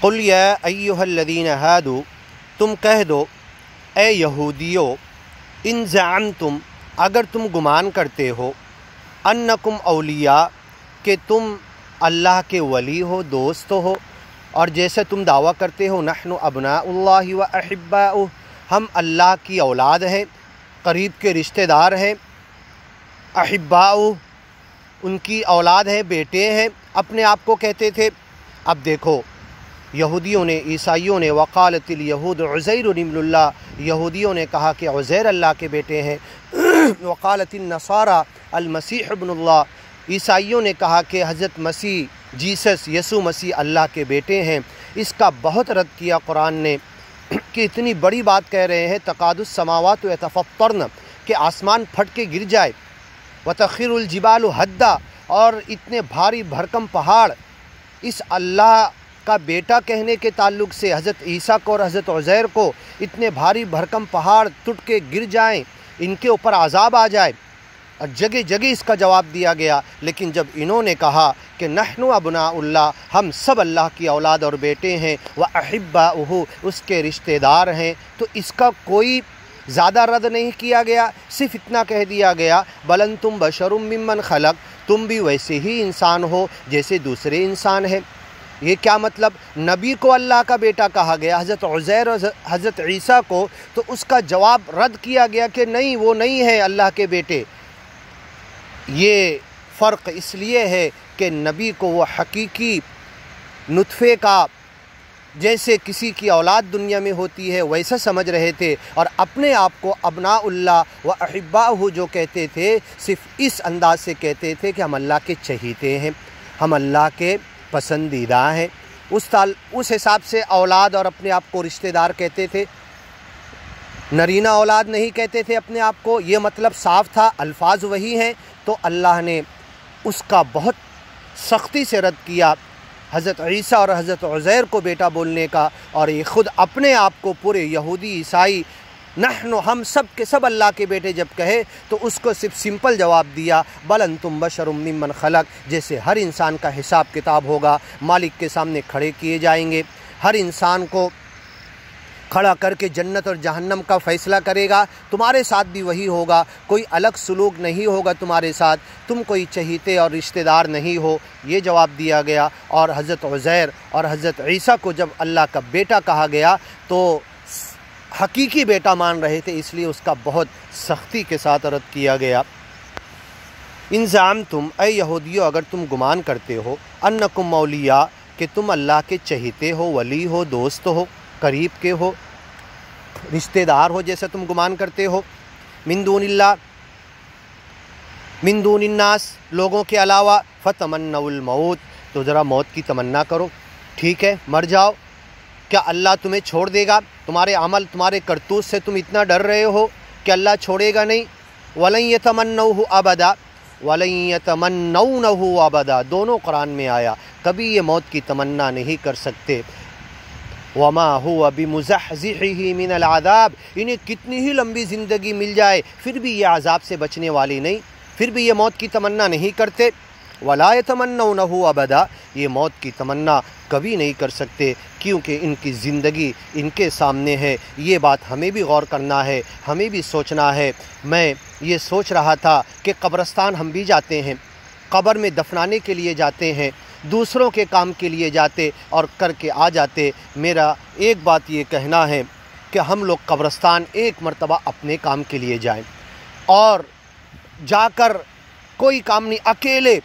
قل یا ایھا الذین ہادوا، تم کہہ دو اے یہودیو، ان زعمتم، اگر تم گمان کرتے ہو، انکم اولیاء، کہ تم اللہ کے ولی ہو، دوست ہو، اور جیسے تم دعویٰ کرتے ہو نحن ابناء اللہ و احباؤہ، ہم اللہ کی اولاد ہیں، قریب کے رشتہ دار ہیں، احباؤہ ان کی اولاد ہیں، بیٹے ہیں، اپنے آپ کو کہتے تھے۔ اب دیکھو یہودیوں نے، عیسائیوں نے، وقالت الیہود عزیر ابن اللہ، یہودیوں نے کہا کہ عزیر اللہ کے بیٹے ہیں، وقالت النصارى المسیح ابن اللہ، عیسائیوں نے کہا کہ حضرت مسیح، جیسس، یسوع مسیح اللہ کے بیٹے ہیں۔ اس کا بہت رد کیا قرآن نے کہ اتنی بڑی بات کہہ رہے ہیں، تقاد السماوات یتفطرن، کہ آسمان پھٹ کے گر جائے، وتخر الجبال ہدا، اور اتنے بھاری بھرکم پہاڑ اس اللہ کا بیٹا کہنے کے تعلق سے حضرت عیسیٰ کو اور حضرت عزیر کو اتنے بھاری بھرکم پہاڑ ٹوٹ کے گر جائیں، ان کے اوپر عذاب آ جائے، اور جگہ جگہ اس کا جواب دیا گیا۔ لیکن جب انہوں نے کہا کہ نحن ابناء اللہ، ہم سب اللہ کی اولاد اور بیٹے ہیں، وَأَحِبَّاؤُهُ، اس کے رشتہ دار ہیں، تو اس کا کوئی زیادہ رد نہیں کیا گیا، صرف اتنا کہہ دیا گیا بل انتم بشر ممن خلق، تم بھی ویسے ہی انسان ہو جیسے دوسرے انسان ہیں۔ یہ کیا مطلب؟ نبی کو اللہ کا بیٹا کہا گیا، حضرت عزیر اور حضرت عیسیٰ کو، تو اس کا جواب رد کیا گیا کہ نہیں، وہ نہیں ہے اللہ کے بیٹے۔ یہ فرق اس لیے ہے کہ نبی کو وہ حقیقی نطفے کا، جیسے کسی کی اولاد دنیا میں ہوتی ہے ویسا سمجھ رہے تھے، اور اپنے آپ کو ابناء اللہ و احباؤہ جو کہتے تھے، صرف اس انداز سے کہتے تھے کہ ہم اللہ کے چہیتے ہیں، ہم اللہ کے پسندیدہ ہیں۔ اس حساب سے اولاد اور اپنے آپ کو رشتہ دار کہتے تھے، نرینہ اولاد نہیں کہتے تھے اپنے آپ کو۔ یہ مطلب صاف تھا، الفاظ وہی ہیں، تو اللہ نے اس کا بہت سختی سے رد کیا، حضرت عیسیٰ اور حضرت عزیر کو بیٹا بولنے کا، اور یہ خود اپنے آپ کو پورے یہودی عیسائی نحن، ہم سب کے سب اللہ کے بیٹے جب کہے، تو اس کو صرف سمپل جواب دیا بل انتم بشر ممن خلق، جیسے ہر انسان کا حساب کتاب ہوگا، مالک کے سامنے کھڑے کیے جائیں گے، ہر انسان کو کھڑا کر کے جنت اور جہنم کا فیصلہ کرے گا، تمہارے ساتھ بھی وہی ہوگا، کوئی الگ سلوک نہیں ہوگا تمہارے ساتھ، تم کوئی چہیتے اور رشتہ دار نہیں ہو، یہ جواب دیا گیا۔ اور حضرت عزیر اور حضرت عیسیٰ کو جب اللہ کا بیٹا کہا گیا تو حقیقی بیٹا مان رہے تھے، اس لیے اس کا بہت سختی کے ساتھ رد کیا گیا۔ ان زعمتم، اے یہودیو، اگر تم گمان کرتے ہو، انکم اولیاء، کہ تم اللہ کے چہیتے ہو، ولی ہو، دوست ہو، قریب کے ہو، رشتہ دار ہو، جیسے تم گمان کرتے ہو، من دون اللہ، من دون الناس، لوگوں کے علاوہ، فتمنوا الموت، تو ذرا موت کی تمنا کرو، ٹھیک ہے، مر جاؤ، کیا اللہ تمہیں چھوڑ دے گا؟ تمہارے عمل، تمہارے کرتوت سے تم اتنا ڈر رہے ہو کہ اللہ چھوڑے گا نہیں؟ وَلَن يَتَمَنَّوْهُ أَبَدًا وَلَن يَتَمَنَّوْنَهُ أَبَدًا، دونوں قرآن میں آیا، کبھی یہ موت کی تمنا نہیں کر سکتے۔ وَمَا هُوَ بِمُزَحْزِحِهِ مِنَ الْعَذَابِ، انہیں کتنی ہی لمبی زندگی مل جائے پھر بھی یہ عذاب سے بچنے والی نہیں، پھر بھی یہ موت کی تمنا نہیں کرتے۔ وَلَا يَتَمَنَّوْنَهُ أَبَدًا، یہ موت کی تمنا کبھی نہیں کر سکتے، کیونکہ ان کی زندگی ان کے سامنے ہے۔ یہ بات ہمیں بھی غور کرنا ہے، ہمیں بھی سوچنا ہے۔ میں یہ سوچ رہا تھا کہ قبرستان ہم بھی جاتے ہیں، قبر میں دفنانے کے لیے جاتے ہیں، دوسروں کے کام کے لیے جاتے اور کر کے آ جاتے۔ میرا ایک بات یہ کہنا ہے کہ ہم لوگ قبرستان ایک مرتبہ اپنے کام کے لیے جائیں، اور جا کر کوئی کام نہیں، اکیلے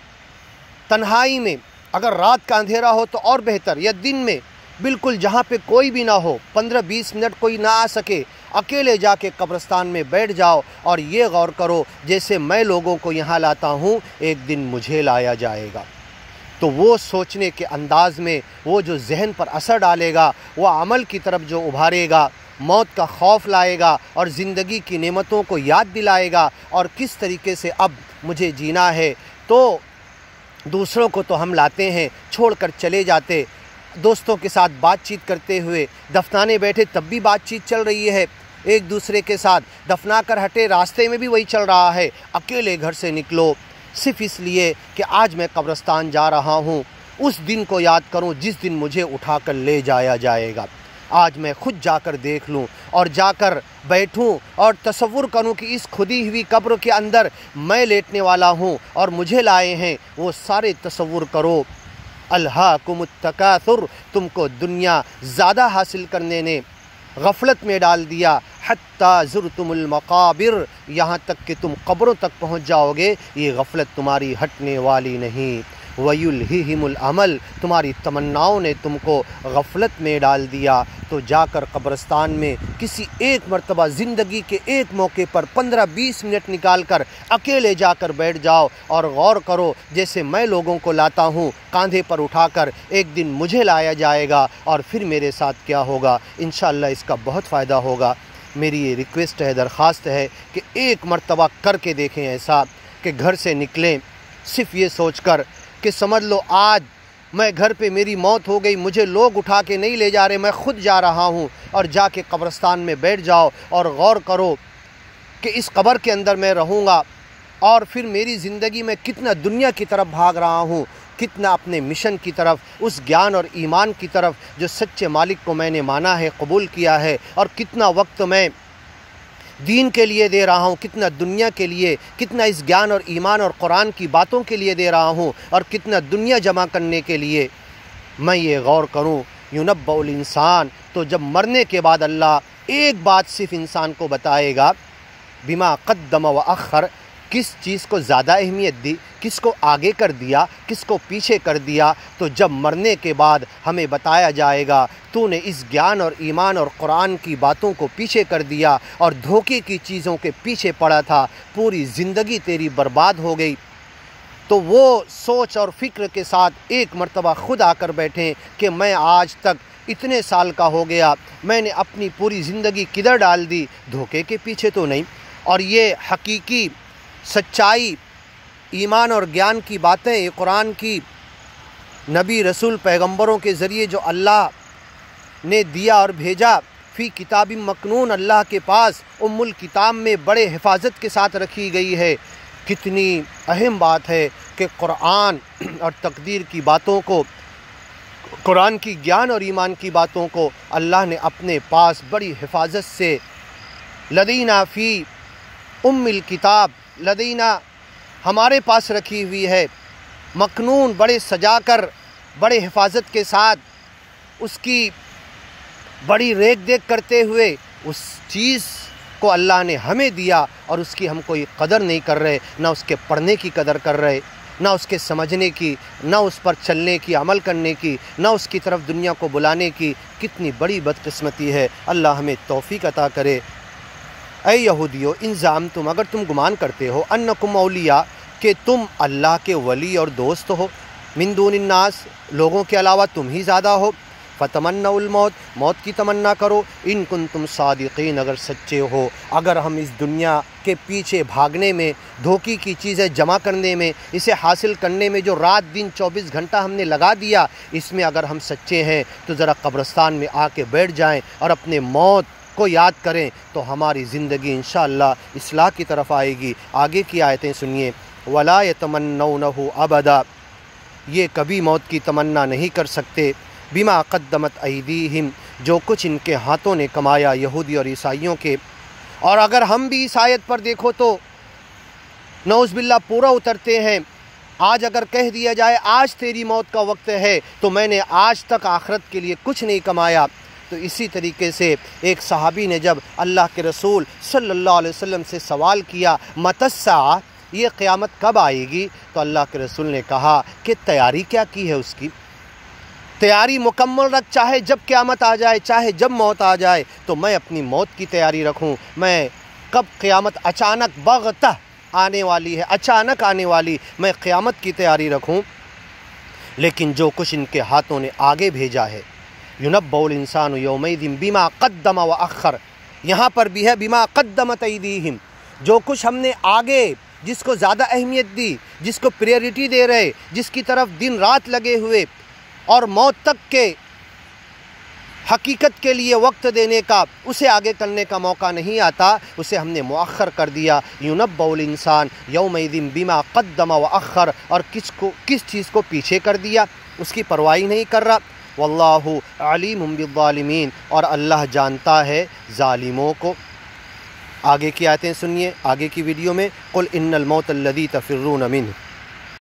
تنہائی میں، اگر رات کا اندھیرا ہو تو اور بہتر، یا دن میں بالکل جہاں پہ کوئی بھی نہ ہو، 15-20 منٹ کوئی نہ آ سکے، اکیلے جا کے قبرستان میں بیٹھ جاؤ اور یہ غور کرو جیسے میں لوگوں کو یہاں لاتا ہوں ایک دن مجھے لایا جائے گا۔ تو وہ سوچنے کے انداز میں وہ جو ذہن پر اثر ڈالے گا، وہ عمل کی طرف جو ابھارے گا، موت کا خوف لائے گا اور زندگی کی نعمتوں کو یاد دلائے گا، اور کس طریقے سے اب مجھے جینا ہے۔ تو دوسروں کو تو ہم لاتے ہیں، چھوڑ کر چلے جاتے، دوستوں کے ساتھ بات چیت کرتے ہوئے، دفنانے بیٹھے تب بھی بات چیت چل رہی ہے ایک دوسرے کے ساتھ، دفنا کر ہٹے راستے میں بھی وہی چل رہا ہے۔ اکیلے گھر سے نکلو صرف اس لیے کہ آج میں قبرستان جا رہا ہوں، اس دن کو یاد کروں جس دن مجھے اٹھا کر لے جایا جائے گا۔ آج میں خود جا کر دیکھ لوں اور جا کر بیٹھوں اور تصور کروں کہ اس کھدی ہوئی قبر کے اندر میں لیٹنے والا ہوں اور مجھے لائے ہیں، وہ سارے تصور کرو۔ الہاکم التکاثر، تم کو دنیا زیادہ حاصل کرنے نے غفلت میں ڈال دیا، حتی زرتم المقابر، یہاں تک کہ تم قبروں تک پہنچ جاؤ گے، یہ غفلت تمہاری ہٹنے والی نہیں۔ وَيُلْهِهِمُ الْعَمَلُ، تمہاری تمناؤں نے تم کو غفلت میں ڈال دیا۔ تو جا کر قبرستان میں کسی ایک مرتبہ زندگی کے ایک موقع پر 15-20 منٹ نکال کر اکیلے جا کر بیٹھ جاؤ اور غور کرو، جیسے میں لوگوں کو لاتا ہوں کاندھے پر اٹھا کر، ایک دن مجھے لایا جائے گا اور پھر میرے ساتھ کیا ہوگا۔ انشاءاللہ اس کا بہت فائدہ ہوگا۔ میری یہ ریکویسٹ ہے، درخواست ہے کہ ایک مرتبہ کر کے دیکھیں ایسا کہ گھر سے نکلیں صرف یہ سوچ کر کہ سمجھ لو آج میں گھر پہ میری موت ہو گئی، مجھے لوگ اٹھا کے نہیں لے جا رہے، میں خود جا رہا ہوں، اور جا کے قبرستان میں بیٹھ جاؤ اور غور کرو کہ اس قبر کے اندر میں رہوں گا، اور پھر میری زندگی میں کتنا دنیا کی طرف بھاگ رہا ہوں، کتنا اپنے مشن کی طرف، اس گیان اور ایمان کی طرف جو سچے مالک کو میں نے مانا ہے، قبول کیا ہے، اور کتنا وقت میں دین کے لیے دے رہا ہوں، کتنا دنیا کے لیے، کتنا اس گیان اور ایمان اور قرآن کی باتوں کے لیے دے رہا ہوں، اور کتنا دنیا جمع کرنے کے لیے میں یہ غور کروں۔ یُنَبَّأُ الْإِنسان، تو جب مرنے کے بعد اللہ ایک بات صرف انسان کو بتائے گا، بما قدم وأخر، کس چیز کو زیادہ اہمیت دی، کس کو آگے کر دیا، کس کو پیچھے کر دیا۔ تو جب مرنے کے بعد ہمیں بتایا جائے گا تو نے اس گیان اور ایمان اور قرآن کی باتوں کو پیچھے کر دیا اور دھوکے کی چیزوں کے پیچھے پڑا تھا، پوری زندگی تیری برباد ہو گئی۔ تو وہ سوچ اور فکر کے ساتھ ایک مرتبہ خود آ کر بیٹھیں کہ میں آج تک اتنے سال کا ہو گیا، میں نے اپنی پوری زندگی کدھر ڈال دی، دھوکے کے پیچھے تو نہیں۔ اور یہ حقیقی سچائی، ایمان اور گیان کی باتیں، یہ قرآن کی نبی رسول پیغمبروں کے ذریعے جو اللہ نے دیا اور بھیجا، فی کتاب مکنون، اللہ کے پاس ام الکتاب میں بڑے حفاظت کے ساتھ رکھی گئی ہے۔ کتنی اہم بات ہے کہ قرآن اور تقدیر کی باتوں کو، قرآن کی گیان اور ایمان کی باتوں کو اللہ نے اپنے پاس بڑی حفاظت سے، لدینا فی ام الکتاب، لدینا ہمارے پاس رکھی ہوئی ہے، مکنون، بڑے سجا کر، بڑے حفاظت کے ساتھ، اس کی بڑی ریکھ دیکھ کرتے ہوئے اس چیز کو اللہ نے ہمیں دیا، اور اس کی ہم کوئی قدر نہیں کر رہے، نہ اس کے پڑھنے کی قدر کر رہے، نہ اس کے سمجھنے کی، نہ اس پر چلنے کی، عمل کرنے کی، نہ اس کی طرف دنیا کو بلانے کی۔ کتنی بڑی بدقسمتی ہے، اللہ ہمیں توفیق عطا کرے۔ اے یہودیو، ان زعمتم، اگر تم گمان کرتے ہو، انکم اولیاء، کہ تم اللہ کے ولی اور دوست ہو، من دون الناس، لوگوں کے علاوہ تم ہی زیادہ ہو، فتمنوا الموت، موت کی تمنا کرو، ان کنتم صادقین، اگر سچے ہو۔ اگر ہم اس دنیا کے پیچھے بھاگنے میں، دھوکے کی چیزیں جمع کرنے میں، اسے حاصل کرنے میں جو رات دن 24 گھنٹہ ہم نے لگا دیا، اس میں اگر ہم سچے ہیں تو ذرا قبرستان میں آ کے بیٹھ جائیں اور اپنے موت کو یاد کریں، تو ہماری زندگی انشاءاللہ اصلاح کی طرف آئے گی۔ آگے کی آیتیں سنیے، وَلَا يَتَمَنَّوْنَهُ أَبَدًا، یہ کبھی موت کی تمنا نہیں کر سکتے، بما قدمت ایدیہم، جو کچھ ان کے ہاتھوں نے کمایا، یہودی اور عیسائیوں کے۔ اور اگر ہم بھی اس آیت پر دیکھو تو نعوذ باللہ پورا اترتے ہیں۔ آج اگر کہہ دیا جائے آج تیری موت کا وقت ہے، تو میں نے آج تک آخرت کے لیے کچھ نہیں کمایا۔ تو اسی طریقے سے ایک صحابی نے جب اللہ کے رسول صلی اللہ علیہ وسلم سے سوال کیا، متی الساعہ، یہ قیامت کب آئے گی؟ تو اللہ کے رسول نے کہا کہ تیاری کیا کی ہے اس کی؟ تیاری مکمل رکھ، چاہے جب قیامت آ جائے، چاہے جب موت آ جائے، تو میں اپنی موت کی تیاری رکھوں۔ میں کب قیامت اچانک بغتہ آنے والی ہے، اچانک آنے والی، میں قیامت کی تیاری رکھوں۔ لیکن جو کچھ ان کے ہاتھوں نے آگے بھیجا ہے، یُنَبَّأُ الْإِنسَانُ يَوْمَئِذٍ بِمَا قَدَّمَ وَأَخَّرَ، یہاں پر بھی ہے بِمَا قَدَّمَتْ أَيْدِيهِمْ، جو کچھ ہم نے آگے، جس کو زیادہ اہمیت دی، جس کو پریورٹی دے رہے، جس کی طرف دن رات لگے ہوئے، اور موت تک کے حقیقت کے لیے وقت دینے کا، اسے آگے کرنے کا موقع نہیں آتا، اسے ہم نے مؤخر کر دیا۔ یُنَبَّأُ الْإِنسَانُ يَوْمَئِذٍ بِمَا قَدَّمَ وَأَخَّرَ، اور کس چیز کو پیچھے کر دیا؟ اس کی پرواہ نہیں کر رہا۔ واللہ علیم بالظالمین، اور اللہ جانتا ہے ظالموں کو۔ آگے کی آیتیں سنیے آگے کی ویڈیو میں۔ قل ان الموت الذی تفرون منہ